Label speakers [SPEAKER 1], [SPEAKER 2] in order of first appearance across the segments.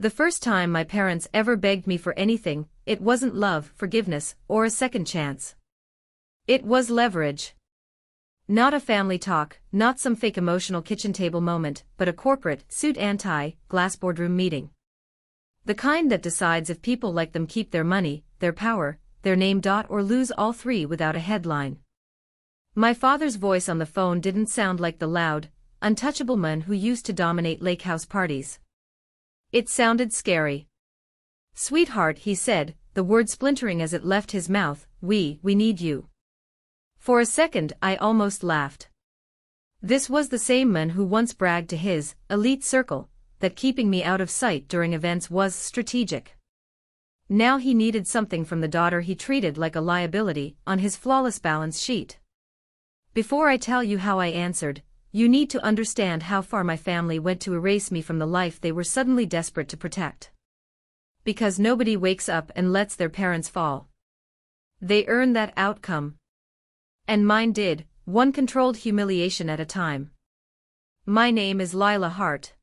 [SPEAKER 1] The first time my parents ever begged me for anything, it wasn't love, forgiveness, or a second chance. It was leverage. Not a family talk, not some fake emotional kitchen table moment, but a corporate, suit and tie, glass boardroom meeting. The kind that decides if people like them keep their money, their power, their name. Or lose all three without a headline. My father's voice on the phone didn't sound like the loud, untouchable man who used to dominate lake house parties. It sounded scary. "Sweetheart," he said, the word splintering as it left his mouth, we need you." For a second I almost laughed. This was the same man who once bragged to his elite circle that keeping me out of sight during events was strategic. Now he needed something from the daughter he treated like a liability on his flawless balance sheet. Before I tell you how I answered, you need to understand how far my family went to erase me from the life they were suddenly desperate to protect. Because nobody wakes up and lets their parents fall. They earn that outcome. And mine did, one controlled humiliation at a time. My name is Lila Hart.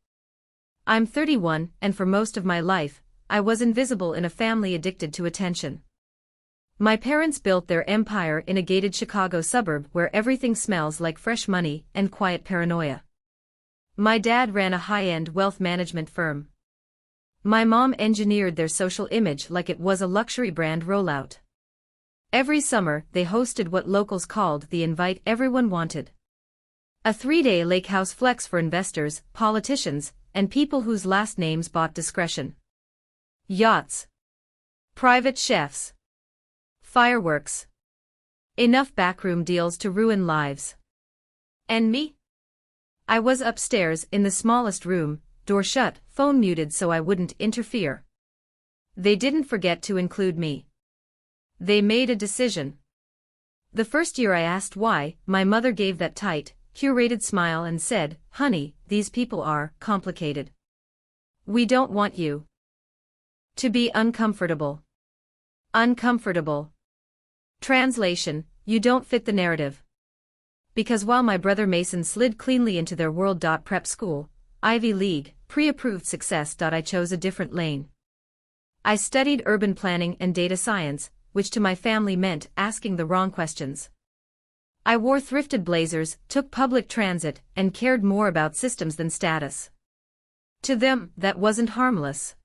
[SPEAKER 1] I'm 31, and for most of my life, I was invisible in a family addicted to attention. My parents built their empire in a gated Chicago suburb where everything smells like fresh money and quiet paranoia. My dad ran a high-end wealth management firm. My mom engineered their social image like it was a luxury brand rollout. Every summer, they hosted what locals called the invite everyone wanted. A 3-day lake house flex for investors, politicians, and people whose last names bought discretion. Yachts. Private chefs. Fireworks. Enough backroom deals to ruin lives. And me? I was upstairs in the smallest room, door shut, phone muted so I wouldn't interfere. They didn't forget to include me. They made a decision. The first year I asked why, my mother gave that tight, curated smile and said, "Honey, these people are complicated. We don't want you to be uncomfortable." Uncomfortable. Translation: you don't fit the narrative. Because while my brother Mason slid cleanly into their world. Prep school, Ivy League, pre-approved success. I chose a different lane. I studied urban planning and data science, which to my family meant asking the wrong questions. I wore thrifted blazers, took public transit, and cared more about systems than status. To them, that wasn't harmless.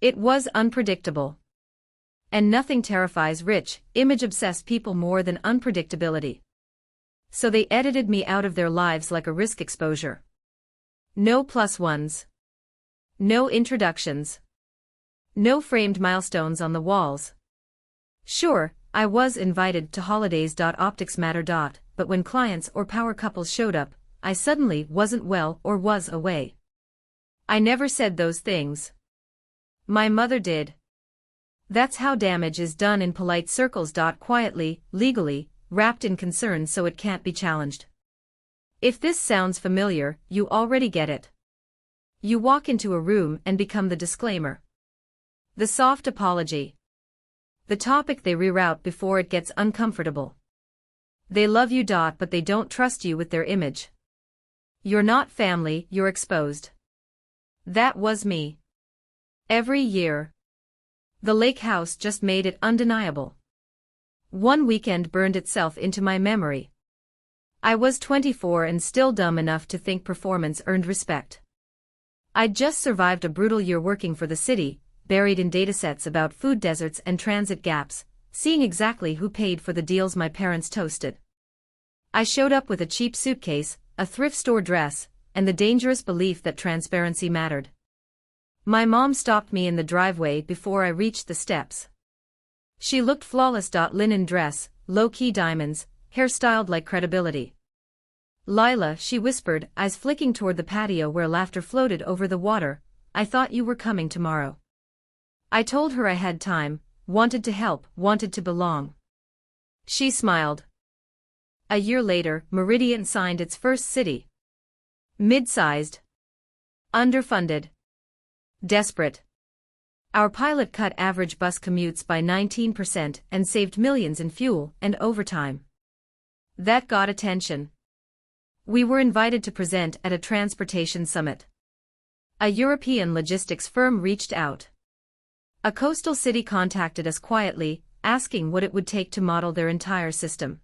[SPEAKER 1] It was unpredictable. And nothing terrifies rich, image-obsessed people more than unpredictability. So they edited me out of their lives like a risk exposure. No plus ones. No introductions. No framed milestones on the walls. Sure, I was invited to holidays. Optics matter. But when clients or power couples showed up, I suddenly wasn't well or was away. I never said those things. My mother did. That's how damage is done in polite circles. Quietly, legally, wrapped in concern so it can't be challenged. If this sounds familiar, you already get it. You walk into a room and become the disclaimer. The soft apology. The topic they reroute before it gets uncomfortable. They love you. But they don't trust you with their image. You're not family, you're exposed. That was me. Every year. The lake house just made it undeniable. One weekend burned itself into my memory. I was 24 and still dumb enough to think performance earned respect. I'd just survived a brutal year working for the city, buried in datasets about food deserts and transit gaps, seeing exactly who paid for the deals my parents toasted. I showed up with a cheap suitcase, a thrift store dress, and the dangerous belief that transparency mattered. My mom stopped me in the driveway before I reached the steps. She looked flawless. Linen dress, low-key diamonds, hair styled like credibility. "Lila," she whispered, eyes flicking toward the patio where laughter floated over the water, "I thought you were coming tomorrow." I told her I had time, wanted to help, wanted to belong. She smiled. A year later, Meridian signed its first city. Mid-sized. Underfunded. Desperate. Our pilot cut average bus commutes by 19% and saved millions in fuel and overtime. That got attention. We were invited to present at a transportation summit. A European logistics firm reached out. A coastal city contacted us quietly, asking what it would take to model their entire system.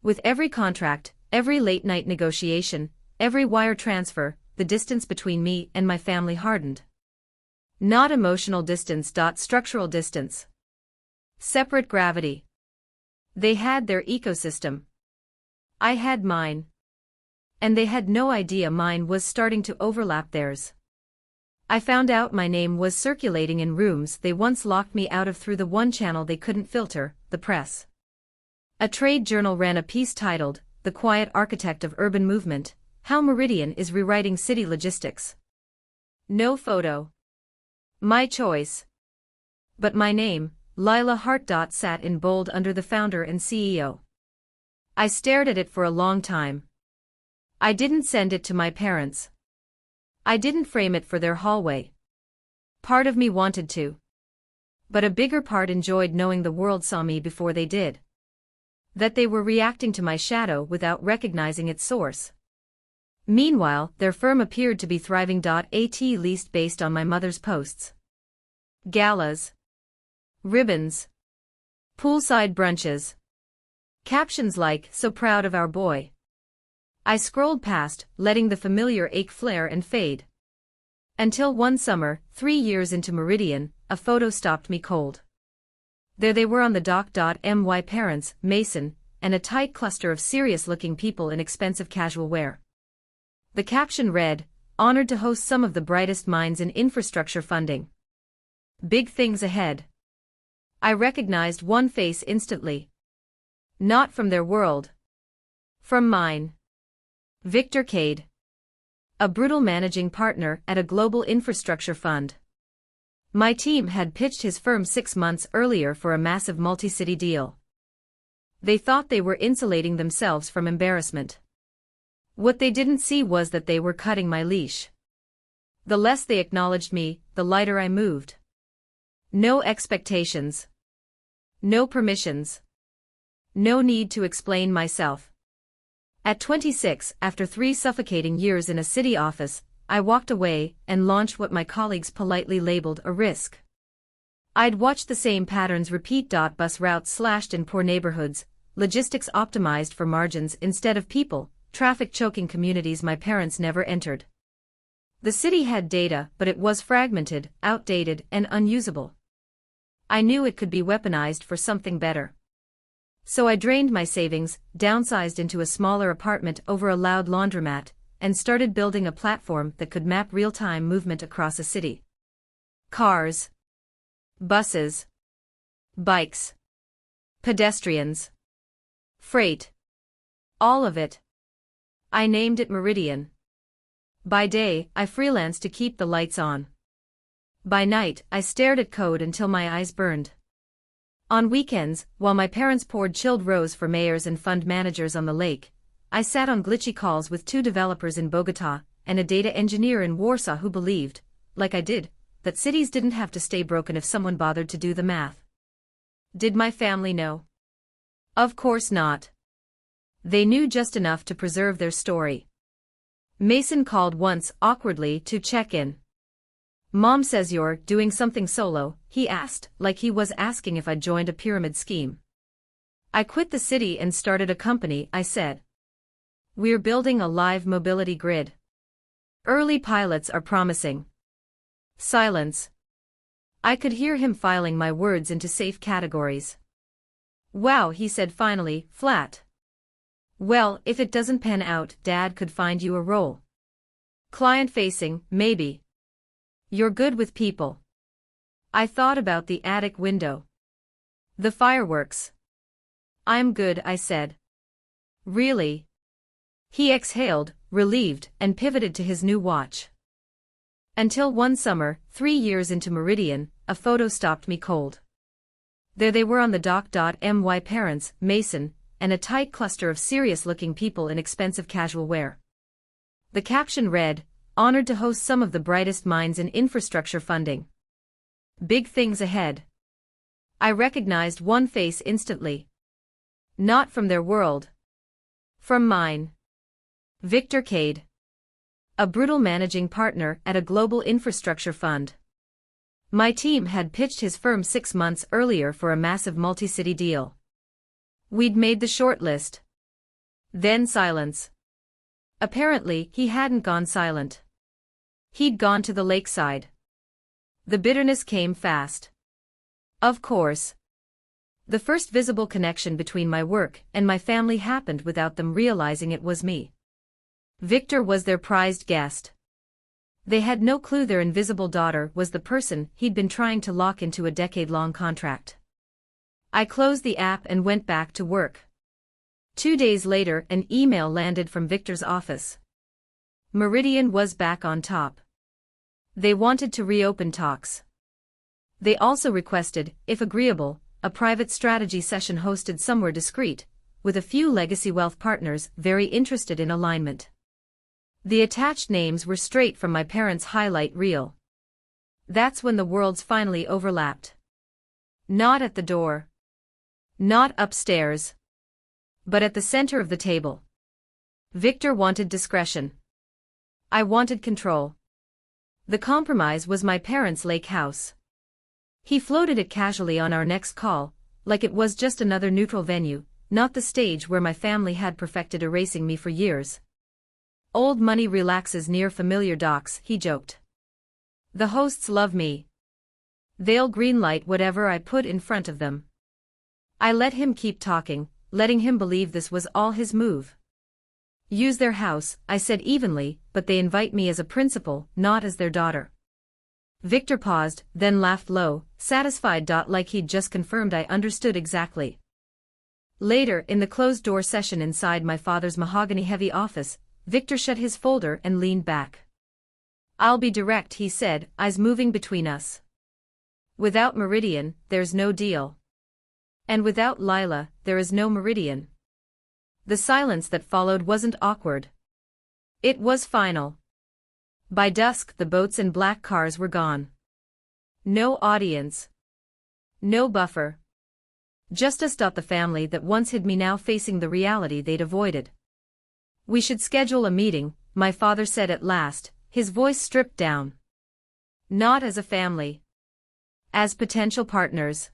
[SPEAKER 1] With every contract, every late-night negotiation, every wire transfer, the distance between me and my family hardened. Not emotional distance. Structural distance. Separate gravity. They had their ecosystem. I had mine. And they had no idea mine was starting to overlap theirs. I found out my name was circulating in rooms they once locked me out of through the one channel they couldn't filter, the press. A trade journal ran a piece titled, "The Quiet Architect of Urban Movement, How Meridian is Rewriting City Logistics." No photo. My choice. But my name, Lila Hart. Sat in bold under the founder and CEO. I stared at it for a long time. I didn't send it to my parents. I didn't frame it for their hallway. Part of me wanted to. But a bigger part enjoyed knowing the world saw me before they did. That they were reacting to my shadow without recognizing its source. Meanwhile, their firm appeared to be thriving. At least based on my mother's posts. Galas. Ribbons. Poolside brunches. Captions like, "So proud of our boy." I scrolled past, letting the familiar ache flare and fade. Until one summer, 3 years into Meridian, a photo stopped me cold. There they were on the dock. My parents, Mason, and a tight cluster of serious-looking people in expensive casual wear. The caption read, "Honored to host some of the brightest minds in infrastructure funding. Big things ahead." I recognized one face instantly. Not from their world. From mine. Victor Cade. A brutal managing partner at a global infrastructure fund. My team had pitched his firm 6 months earlier for a massive multi-city deal. They thought they were insulating themselves from embarrassment. What they didn't see was that they were cutting my leash. The less they acknowledged me, the lighter I moved. No expectations. No permissions. No need to explain myself. At 26, after 3 suffocating years in a city office, I walked away and launched what my colleagues politely labeled a risk. I'd watched the same patterns repeat. Bus routes slashed in poor neighborhoods, logistics optimized for margins instead of people, traffic choking communities my parents never entered. The city had data, but it was fragmented, outdated, and unusable. I knew it could be weaponized for something better. So I drained my savings, downsized into a smaller apartment over a loud laundromat, and started building a platform that could map real-time movement across a city. Cars. Buses. Bikes. Pedestrians. Freight. All of it. I named it Meridian. By day, I freelanced to keep the lights on. By night, I stared at code until my eyes burned. On weekends, while my parents poured chilled rose for mayors and fund managers on the lake, I sat on glitchy calls with 2 developers in Bogota and a data engineer in Warsaw who believed, like I did, that cities didn't have to stay broken if someone bothered to do the math. Did my family know? Of course not. They knew just enough to preserve their story. Mason called once awkwardly to check in. "Mom says you're doing something solo," he asked, like he was asking if I'd joined a pyramid scheme. "I quit the city and started a company," I said. "We're building a live mobility grid. Early pilots are promising." Silence. I could hear him filing my words into safe categories. "Wow," he said finally, flat. "Well, if it doesn't pan out, Dad could find you a role. Client-facing, maybe. You're good with people." I thought about the attic window. The fireworks. "I'm good," I said. "Really?" He exhaled, relieved, and pivoted to his new watch. Until one summer, 3 years into Meridian, a photo stopped me cold. There they were on the dock. My parents, Mason, and a tight cluster of serious-looking people in expensive casual wear. The caption read, "Honored to host some of the brightest minds in infrastructure funding. Big things ahead." I recognized one face instantly. Not from their world. From mine. Victor Cade. a brutal managing partner at a global infrastructure fund. My team had pitched his firm 6 months earlier for a massive multi-city deal. We'd made the shortlist. Then silence. Apparently, he hadn't gone silent. He'd gone to the lakeside. The bitterness came fast. Of course. The first visible connection between my work and my family happened without them realizing it was me. Victor was their prized guest. They had no clue their invisible daughter was the person he'd been trying to lock into a decade-long contract. I closed the app and went back to work. 2 days later, an email landed from Victor's office. Meridian was back on top. They wanted to reopen talks. They also requested, if agreeable, a private strategy session hosted somewhere discreet, with a few legacy wealth partners very interested in alignment. The attached names were straight from my parents' highlight reel. That's when the worlds finally overlapped. Not at the door. Not upstairs. But at the center of the table. Victor wanted discretion. I wanted control. The compromise was my parents' lake house. He floated it casually on our next call, like it was just another neutral venue, not the stage where my family had perfected erasing me for years. Old money relaxes near familiar docks, he joked. The hosts love me. They'll greenlight whatever I put in front of them. I let him keep talking, letting him believe this was all his move. Use their house, I said evenly, but they invite me as a principal, not as their daughter. Victor paused, then laughed low, satisfied. Like he'd just confirmed I understood exactly. Later, in the closed-door session inside my father's mahogany-heavy office, Victor shut his folder and leaned back. I'll be direct, he said, eyes moving between us. Without Meridian, there's no deal. And without Lila, there is no Meridian. The silence that followed wasn't awkward. It was final. By dusk, the boats and black cars were gone. No audience. No buffer. Just us. The family that once hid me now facing the reality they'd avoided. We should schedule a meeting, my father said at last, his voice stripped down. Not as a family. As potential partners.